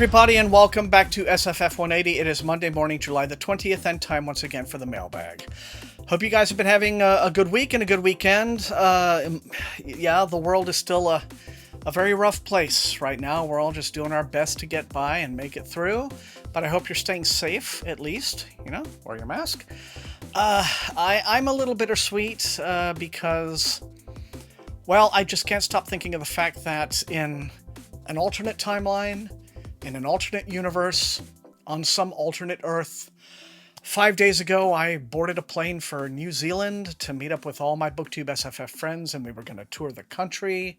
everybody, and welcome back to SFF180. It is Monday morning, July the 20th, and time once again for the mailbag. Hope you guys have been having a good week and a good weekend. Yeah, the world is still a very rough place right now. We're all just doing our best to get by and make it through, but I hope you're staying safe, at least. You know, wear your mask. I'm a little bittersweet because, well, I just can't stop thinking of the fact that in an alternate timeline, in an alternate universe, on some alternate Earth, 5 days ago, I boarded a plane for New Zealand to meet up with all my BookTube SFF friends, and we were going to tour the country,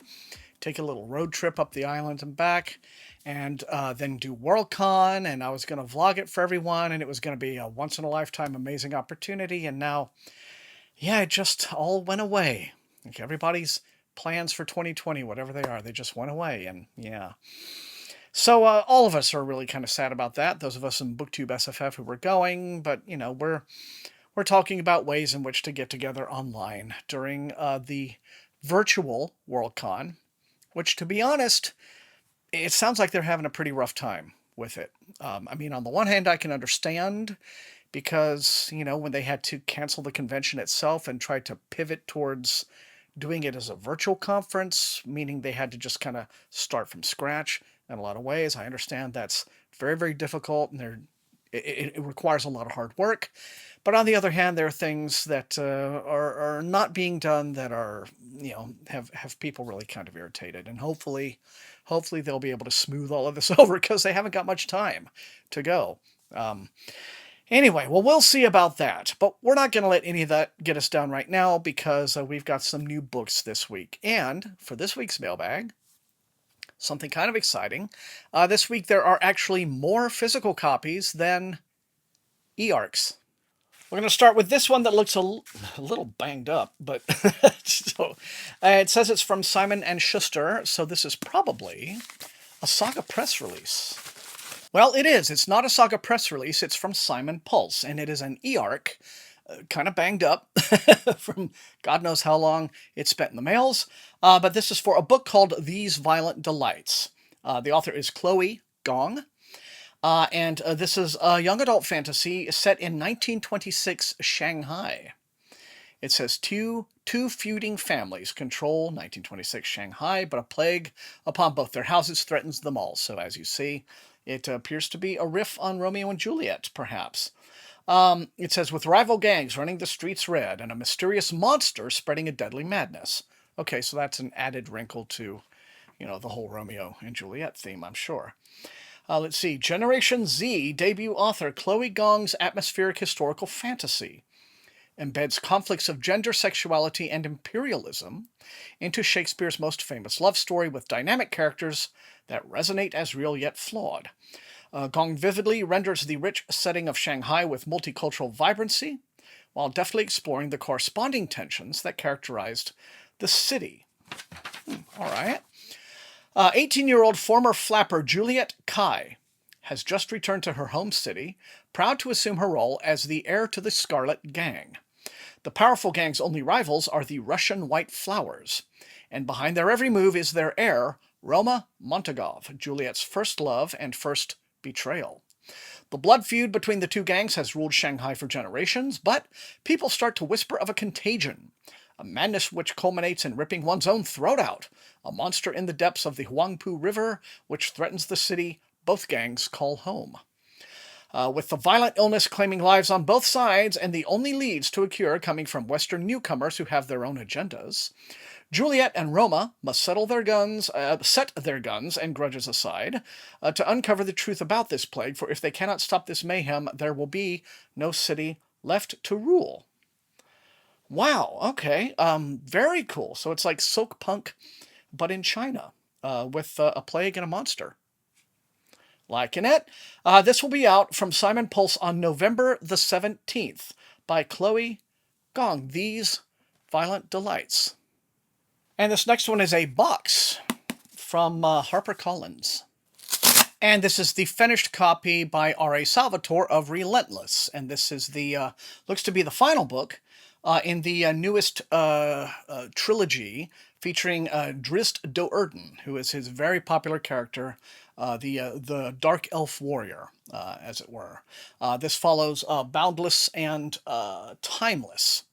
take a little road trip up the island and back, and then do Worldcon, and I was going to vlog it for everyone, and it was going to be a once-in-a-lifetime amazing opportunity, and now, yeah, it just all went away. Like everybody's plans for 2020, whatever they are, they just went away, and yeah. So all of us are really kind of sad about that. Those of us in BookTube SFF who were going, but you know, we're talking about ways in which to get together online during the virtual Worldcon, which, to be honest, it sounds like they're having a pretty rough time with it. I mean, on the one hand, I can understand because, you know, when they had to cancel the convention itself and try to pivot towards doing it as a virtual conference, meaning they had to just kind of start from scratch in a lot of ways. I understand that's very, very difficult, and it requires a lot of hard work. But on the other hand, there are things that are not being done that are, you know, have people really kind of irritated. And hopefully they'll be able to smooth all of this over because they haven't got much time to go. Anyway, well, we'll see about that. But we're not going to let any of that get us down right now because we've got some new books this week. And for this week's mailbag, something kind of exciting. This week there are actually more physical copies than e-arcs. We're going to start with this one that looks a little banged up, but so, it says it's from Simon & Schuster, so this is probably a Saga press release. Well, it is. It's not a Saga press release. It's from Simon Pulse, and it is an e-arc, kind of banged up from God knows how long it's spent in the mails. But this is for a book called These Violent Delights. The author is Chloe Gong. And this is a young adult fantasy set in 1926 Shanghai. It says two feuding families control 1926 Shanghai, but a plague upon both their houses threatens them all. So as you see, it appears to be a riff on Romeo and Juliet, perhaps. It says, with rival gangs running the streets red and a mysterious monster spreading a deadly madness. Okay, so that's an added wrinkle to, you know, the whole Romeo and Juliet theme, I'm sure. Let's see. Generation Z debut author Chloe Gong's atmospheric historical fantasy embeds conflicts of gender, sexuality, and imperialism into Shakespeare's most famous love story with dynamic characters that resonate as real yet flawed. Gong vividly renders the rich setting of Shanghai with multicultural vibrancy, while deftly exploring the corresponding tensions that characterized the city. All right. 18-year-old former flapper Juliet Kai has just returned to her home city, proud to assume her role as the heir to the Scarlet Gang. The powerful gang's only rivals are the Russian White Flowers, and behind their every move is their heir, Roma Montagov, Juliet's first love and first betrayal. The blood feud between the two gangs has ruled Shanghai for generations, but people start to whisper of a contagion, a madness which culminates in ripping one's own throat out, a monster in the depths of the Huangpu River which threatens the city both gangs call home. With the violent illness claiming lives on both sides and the only leads to a cure coming from Western newcomers who have their own agendas, Juliet and Roma must set their guns and grudges aside to uncover the truth about this plague, for if they cannot stop this mayhem, there will be no city left to rule. Wow, okay, very cool. So it's like Silk Punk, but in China, with a plague and a monster. Liking it. This will be out from Simon Pulse on November the 17th by Chloe Gong, These Violent Delights. And this next one is a box from HarperCollins. And this is the finished copy by R.A. Salvatore of Relentless. And this is the, looks to be the final book in the newest trilogy featuring Drizzt Do'Urden, who is his very popular character, the Dark Elf Warrior, as it were. This follows Boundless and Timeless,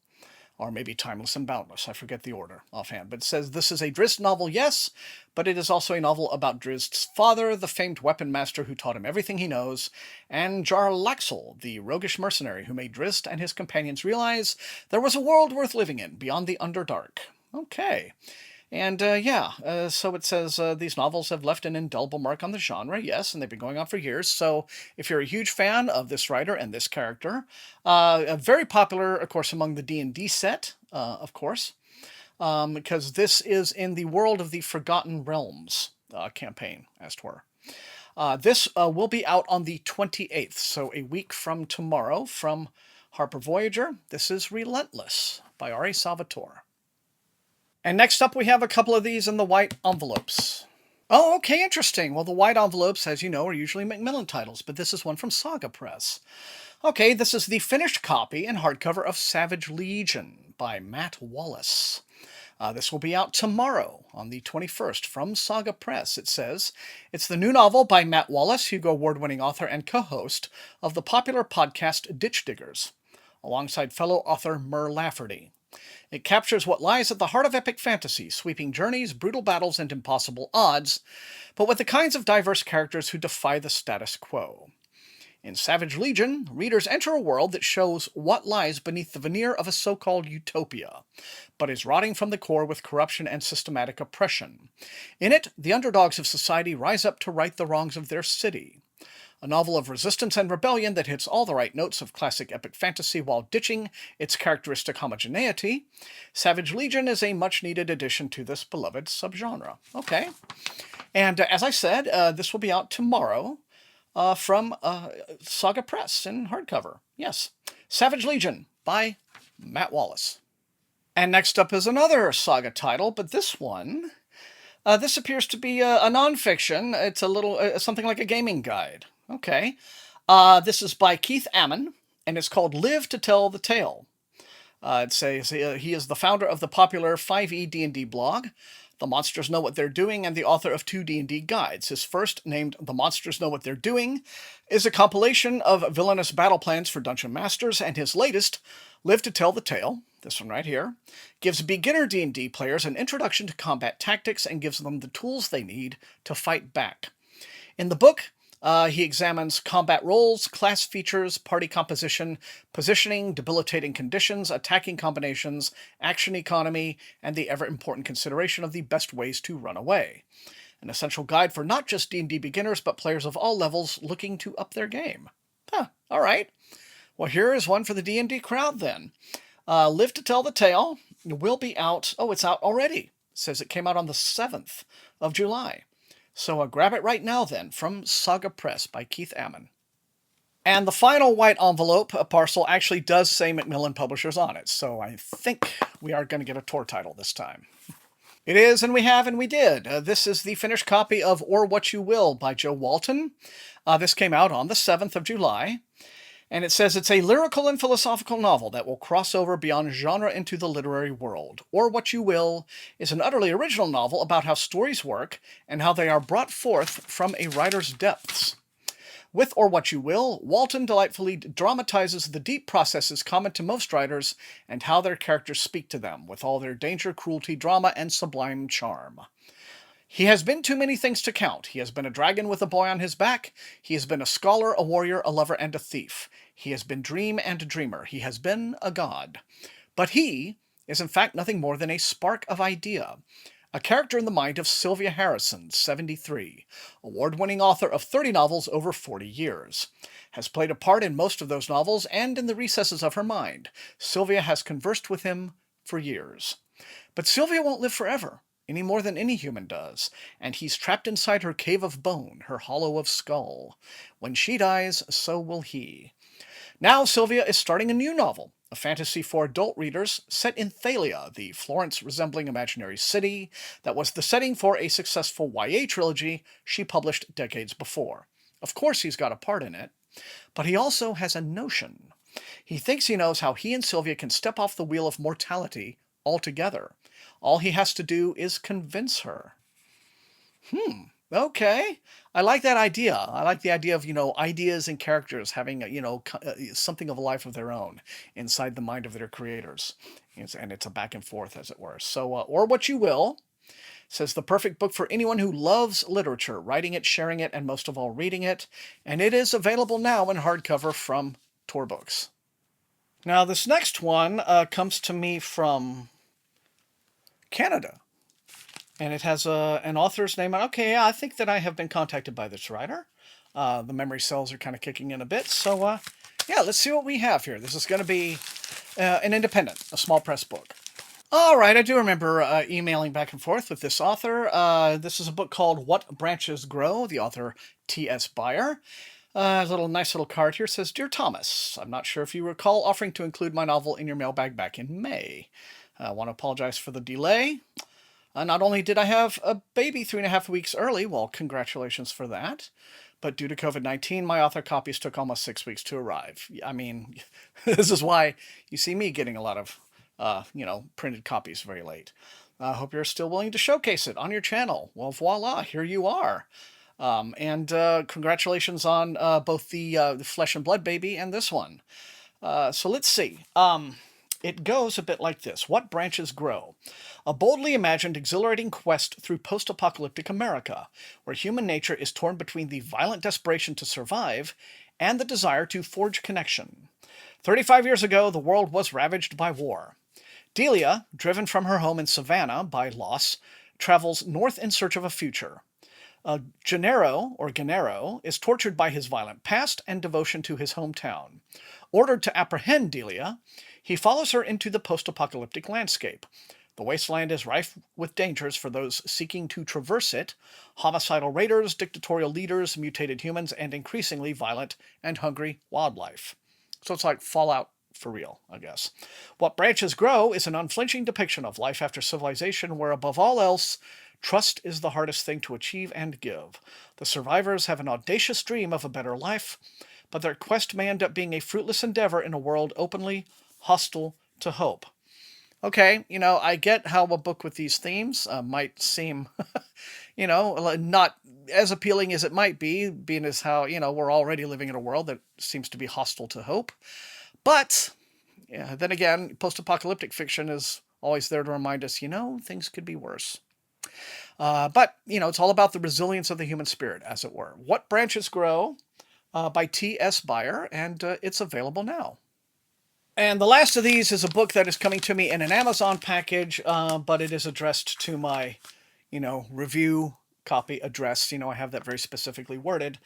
or maybe Timeless and Boundless. I forget the order offhand. But it says this is a Drizzt novel, yes, but it is also a novel about Drizzt's father, the famed weapon master who taught him everything he knows, and Jarlaxle, the roguish mercenary who made Drizzt and his companions realize there was a world worth living in beyond the Underdark. Okay. And so it says these novels have left an indelible mark on the genre, yes, and they've been going on for years. So if you're a huge fan of this writer and this character, very popular, of course, among the D&D set, of course, because this is in the World of the Forgotten Realms campaign, as it were. This will be out on the 28th, so a week from tomorrow, from Harper Voyager. This is Relentless by R.A. Salvatore. And next up, we have a couple of these in the white envelopes. Oh, okay, interesting. Well, the white envelopes, as you know, are usually Macmillan titles, but this is one from Saga Press. Okay, this is the finished copy in hardcover of Savage Legion by Matt Wallace. This will be out tomorrow on the 21st from Saga Press. It says, it's the new novel by Matt Wallace, Hugo Award-winning author and co-host of the popular podcast Ditch Diggers, alongside fellow author Mur Lafferty. It captures what lies at the heart of epic fantasy, sweeping journeys, brutal battles, and impossible odds, but with the kinds of diverse characters who defy the status quo. In Savage Legion, readers enter a world that shows what lies beneath the veneer of a so-called utopia, but is rotting from the core with corruption and systematic oppression. In it, the underdogs of society rise up to right the wrongs of their city. A novel of resistance and rebellion that hits all the right notes of classic epic fantasy while ditching its characteristic homogeneity, Savage Legion is a much-needed addition to this beloved subgenre. Okay. And as I said, this will be out tomorrow from Saga Press in hardcover. Yes. Savage Legion by Matt Wallace. And next up is another Saga title, but this one, this appears to be a nonfiction. It's a little, something like a gaming guide. Okay. This is by Keith Ammon, and it's called Live to Tell the Tale. It says he is the founder of the popular 5e D&D blog, The Monsters Know What They're Doing, and the author of 2 D&D guides. His first, named The Monsters Know What They're Doing, is a compilation of villainous battle plans for dungeon masters, and his latest, Live to Tell the Tale, this one right here, gives beginner D&D players an introduction to combat tactics and gives them the tools they need to fight back. In the book, he examines combat roles, class features, party composition, positioning, debilitating conditions, attacking combinations, action economy, and the ever-important consideration of the best ways to run away. An essential guide for not just D&D beginners, but players of all levels looking to up their game. All right. Well, here is one for the D&D crowd, then. Live to Tell the Tale will be out. Oh, it's out already. It says it came out on the 7th of July. So grab it right now, then, from Saga Press by Keith Ammon. And the final white envelope parcel actually does say Macmillan Publishers on it, so I think we are going to get a Tor title this time. It is, and we have, and we did. This is the finished copy of Or What You Will by Joe Walton. This came out on the 7th of July. And it says it's a lyrical and philosophical novel that will cross over beyond genre into the literary world. Or What You Will is an utterly original novel about how stories work and how they are brought forth from a writer's depths. With Or What You Will, Walton delightfully dramatizes the deep processes common to most writers and how their characters speak to them, with all their danger, cruelty, drama, and sublime charm. He has been too many things to count. He has been a dragon with a boy on his back. He has been a scholar, a warrior, a lover, and a thief. He has been dream and dreamer. He has been a god. But he is in fact nothing more than a spark of idea, a character in the mind of Sylvia Harrison, 73, award-winning author of 30 novels over 40 years. Has played a part in most of those novels, and in the recesses of her mind, Sylvia has conversed with him for years. But Sylvia won't live forever, any more than any human does, and he's trapped inside her cave of bone, her hollow of skull. When she dies, so will he. Now Sylvia is starting a new novel, a fantasy for adult readers set in Thalia, the Florence-resembling imaginary city that was the setting for a successful YA trilogy she published decades before. Of course he's got a part in it, but he also has a notion. He thinks he knows how he and Sylvia can step off the wheel of mortality altogether. All he has to do is convince her. Okay. I like that idea. I like the idea of, ideas and characters having, something of a life of their own inside the mind of their creators. And it's a back and forth, as it were. So, or what you will, says the perfect book for anyone who loves literature, writing it, sharing it, and most of all, reading it. And it is available now in hardcover from Tor Books. Now, this next one comes to me from Canada. And it has an author's name. Okay, yeah, I think that I have been contacted by this writer. The memory cells are kind of kicking in a bit. So, yeah, let's see what we have here. This is going to be an independent, a small press book. All right, I do remember emailing back and forth with this author. This is a book called What Branches Grow, the author T.S. Beyer. A nice little card here says, Dear Thomas, I'm not sure if you recall offering to include my novel in your mailbag back in May. I want to apologize for the delay. Not only did I have a baby 3.5 weeks early, well, congratulations for that, but due to COVID-19, my author copies took almost 6 weeks to arrive. I mean, this is why you see me getting a lot of, printed copies very late. I hope you're still willing to showcase it on your channel. Well, voila, here you are. And congratulations on both the Flesh and Blood baby and this one. So let's see. It goes a bit like this. What Branches Grow? A boldly imagined, exhilarating quest through post-apocalyptic America, where human nature is torn between the violent desperation to survive and the desire to forge connection. 35 years ago, the world was ravaged by war. Delia, driven from her home in Savannah by loss, travels north in search of a future. Gennaro, is tortured by his violent past and devotion to his hometown. Ordered to apprehend Delia, he follows her into the post-apocalyptic landscape. The wasteland is rife with dangers for those seeking to traverse it: homicidal raiders, dictatorial leaders, mutated humans, and increasingly violent and hungry wildlife. So it's like Fallout for real, I guess. What Branches Grow is an unflinching depiction of life after civilization where, above all else, trust is the hardest thing to achieve and give. The survivors have an audacious dream of a better life, but their quest may end up being a fruitless endeavor in a world openly hostile to hope. Okay, I get how a book with these themes might seem, not as appealing as it might be, being as how, we're already living in a world that seems to be hostile to hope. But, then again, post-apocalyptic fiction is always there to remind us, things could be worse. But, it's all about the resilience of the human spirit, as it were. What Branches Grow by T.S. Beyer, and it's available now. And the last of these is a book that is coming to me in an Amazon package, but it is addressed to my, review copy address. I have that very specifically worded.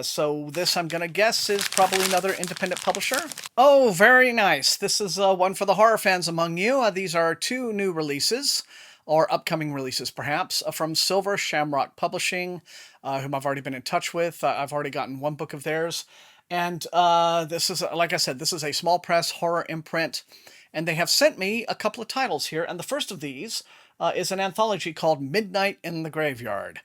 So this, I'm going to guess, is probably another independent publisher. Oh, very nice. This is one for the horror fans among you. These are 2 new releases, or upcoming releases perhaps, from Silver Shamrock Publishing, whom I've already been in touch with. I've already gotten 1 book of theirs. And this is, like I said, this is a small press horror imprint, and they have sent me a couple of titles here. And the first of these is an anthology called Midnight in the Graveyard.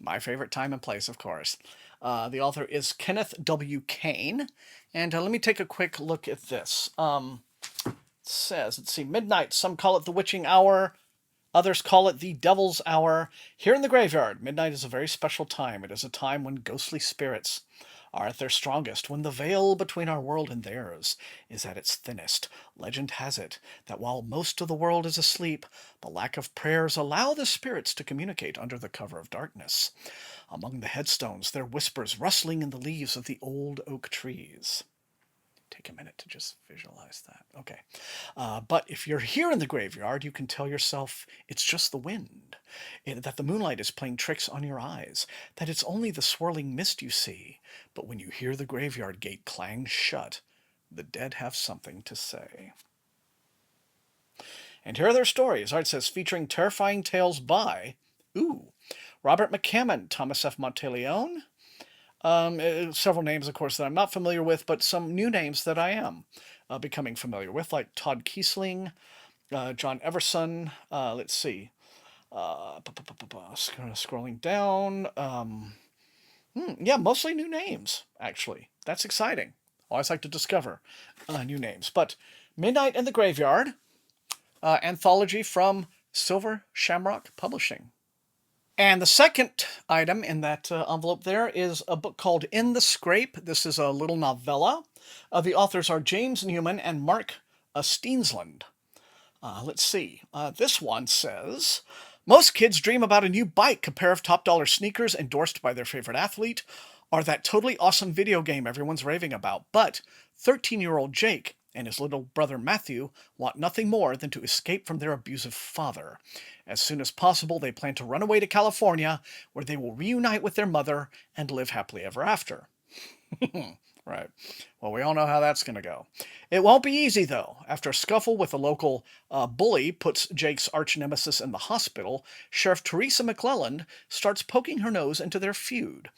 My favorite time and place, of course. The author is Kenneth W. Kane. And let me take a quick look at this. It says, let's see, midnight. Some call it the witching hour. Others call it the devil's hour. Here in the graveyard, midnight is a very special time. It is a time when ghostly spirits are at their strongest, when the veil between our world and theirs is at its thinnest. Legend has it that while most of the world is asleep, the lack of prayers allow the spirits to communicate under the cover of darkness. Among the headstones, there whispers rustling in the leaves of the old oak trees. Take a minute to just visualize that. Okay. But if you're here in the graveyard, you can tell yourself it's just the wind, that the moonlight is playing tricks on your eyes, that it's only the swirling mist you see. But when you hear the graveyard gate clang shut, the dead have something to say. And here are their stories. It says, featuring terrifying tales by, Robert McCammon, Thomas F. Monteleone, several names, of course, that I'm not familiar with, but some new names that I am becoming familiar with, like Todd Kiesling, John Everson. Let's see. Scrolling down. Yeah, mostly new names, actually. That's exciting. Always like to discover new names. But Midnight in the Graveyard, anthology from Silver Shamrock Publishing. And the second item in that envelope there is a book called In the Scrape. This is a little novella. The authors are James Newman and Mark Steensland. Let's see. This one says, most kids dream about a new bike, a pair of top-dollar sneakers endorsed by their favorite athlete, or that totally awesome video game everyone's raving about. But 13-year-old Jake and his little brother Matthew want nothing more than to escape from their abusive father. As soon as possible, they plan to run away to California, where they will reunite with their mother and live happily ever after. Right. Well, we all know how that's going to go. It won't be easy, though. After a scuffle with a local bully puts Jake's arch-nemesis in the hospital, Sheriff Teresa McClelland starts poking her nose into their feud.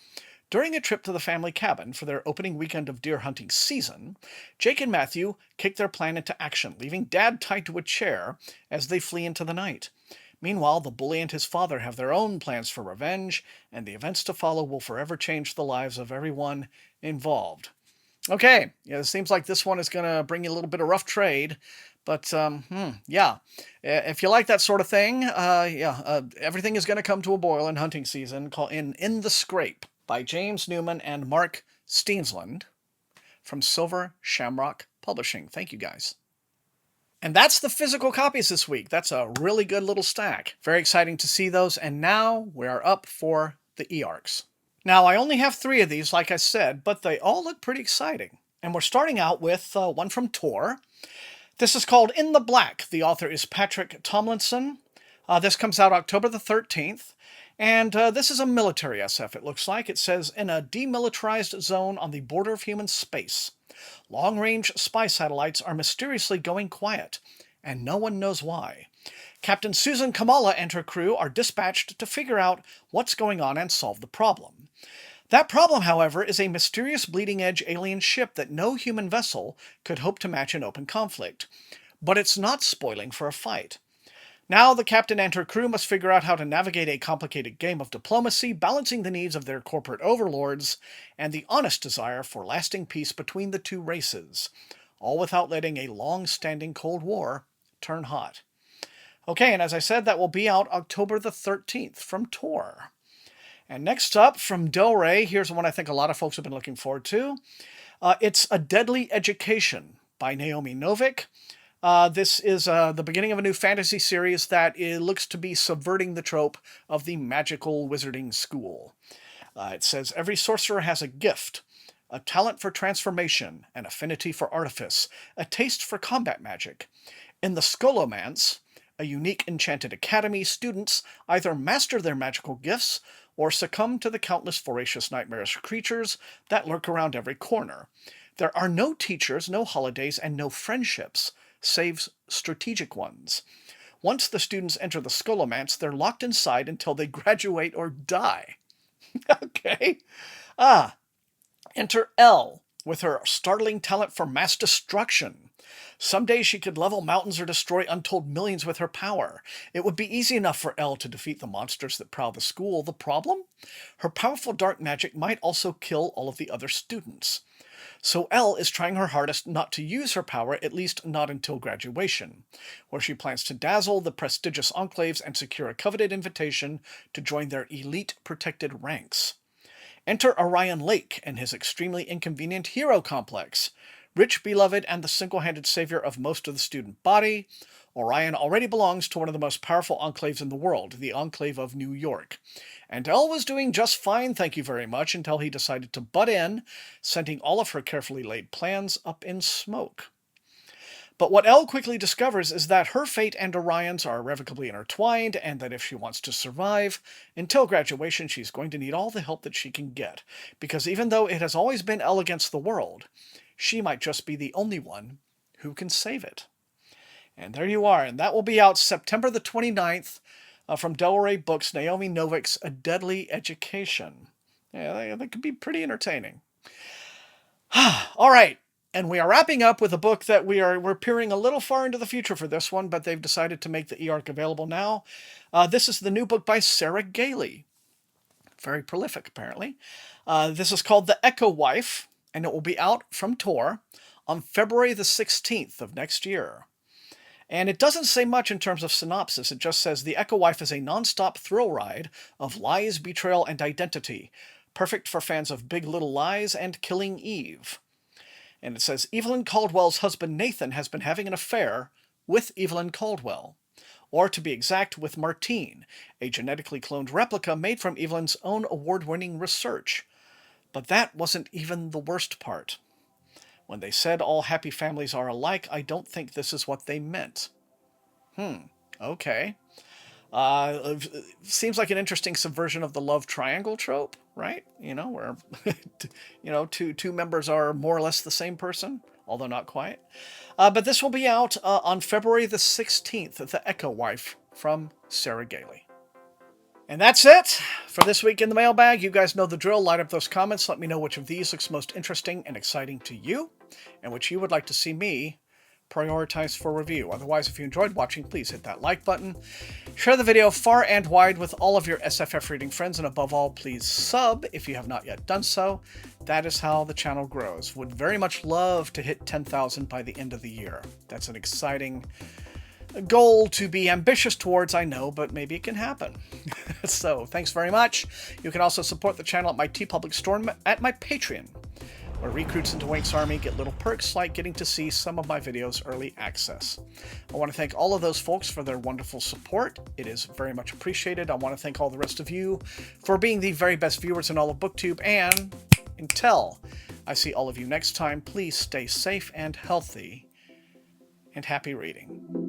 During a trip to the family cabin for their opening weekend of deer hunting season, Jake and Matthew kick their plan into action, leaving Dad tied to a chair as they flee into the night. Meanwhile, the bully and his father have their own plans for revenge, and the events to follow will forever change the lives of everyone involved. Okay, yeah, it seems like this one is going to bring you a little bit of rough trade, but yeah, if you like that sort of thing, everything is going to come to a boil in hunting season. Call In the Scrape by James Newman and Mark Steensland from Silver Shamrock Publishing. Thank you, guys. And that's the physical copies this week. That's a really good little stack. Very exciting to see those, and now we are up for the e-arcs. Now, I only have 3 of these, like I said, but they all look pretty exciting. And we're starting out with one from Tor. This is called In the Black. The author is Patrick Tomlinson. This comes out October the 13th. And this is a military SF, it looks like. It says, in a demilitarized zone on the border of human space, long-range spy satellites are mysteriously going quiet, and no one knows why. Captain Susan Kamala and her crew are dispatched to figure out what's going on and solve the problem. That problem, however, is a mysterious bleeding-edge alien ship that no human vessel could hope to match in open conflict. But it's not spoiling for a fight. Now the captain and her crew must figure out how to navigate a complicated game of diplomacy, balancing the needs of their corporate overlords and the honest desire for lasting peace between the two races, all without letting a long-standing Cold War turn hot. Okay, and as I said, that will be out October the 13th from Tor. And next up, from Del Rey, here's one I think a lot of folks have been looking forward to. It's A Deadly Education by Naomi Novik. This is the beginning of a new fantasy series that looks to be subverting the trope of the magical wizarding school. It says, every sorcerer has a gift, a talent for transformation, an affinity for artifice, a taste for combat magic. In the Scholomance, a unique enchanted academy, students either master their magical gifts or succumb to the countless voracious nightmarish creatures that lurk around every corner. There are no teachers, no holidays, and no friendships, save strategic ones. Once the students enter the Scholomance, they're locked inside until they graduate or die. Okay. Enter Elle, with her startling talent for mass destruction. Someday she could level mountains or destroy untold millions with her power. It would be easy enough for Elle to defeat the monsters that prowl the school. The problem? Her powerful dark magic might also kill all of the other students. So Elle is trying her hardest not to use her power, at least not until graduation, where she plans to dazzle the prestigious enclaves and secure a coveted invitation to join their elite protected ranks. Enter Orion Lake and his extremely inconvenient hero complex. Rich, beloved, and the single-handed savior of most of the student body, Orion already belongs to one of the most powerful enclaves in the world, the Enclave of New York. And Elle was doing just fine, thank you very much, until he decided to butt in, sending all of her carefully laid plans up in smoke. But what Elle quickly discovers is that her fate and Orion's are irrevocably intertwined, and that if she wants to survive, until graduation she's going to need all the help that she can get, because even though it has always been Elle against the world, she might just be the only one who can save it. And there you are, and that will be out September the 29th from Del Rey Books, Naomi Novik's A Deadly Education. Yeah, that could be pretty entertaining. All right, and we are wrapping up with a book that we're peering a little far into the future for this one, but they've decided to make the e-arc available now. This is the new book by Sarah Gailey. Very prolific, apparently. This is called The Echo Wife, and it will be out from Tor on February the 16th of next year. And it doesn't say much in terms of synopsis. It just says, the Echo Wife is a non-stop thrill ride of lies, betrayal, and identity, perfect for fans of Big Little Lies and Killing Eve. And it says, Evelyn Caldwell's husband Nathan has been having an affair with Evelyn Caldwell. Or to be exact, with Martine, a genetically cloned replica made from Evelyn's own award-winning research. But that wasn't even the worst part. When they said all happy families are alike, I don't think this is what they meant. Okay. Seems like an interesting subversion of the love triangle trope, right? Where, two members are more or less the same person, although not quite. But this will be out on February the 16th, The Echo Wife from Sarah Gailey. And that's it for this week in the mailbag. You guys know the drill. Light up those comments. Let me know which of these looks most interesting and exciting to you, and which you would like to see me prioritize for review. Otherwise, if you enjoyed watching, please hit that like button. Share the video far and wide with all of your SFF reading friends, and above all, please sub if you have not yet done so. That is how the channel grows. Would very much love to hit 10,000 by the end of the year. That's an exciting goal to be ambitious towards, I know, but maybe it can happen. So, thanks very much. You can also support the channel at my TeePublic store and at my Patreon, where recruits into Wink's Army get little perks like getting to see some of my videos early access. I want to thank all of those folks for their wonderful support. It is very much appreciated. I want to thank all the rest of you for being the very best viewers in all of BookTube, and until I see all of you next time, please stay safe and healthy, and happy reading.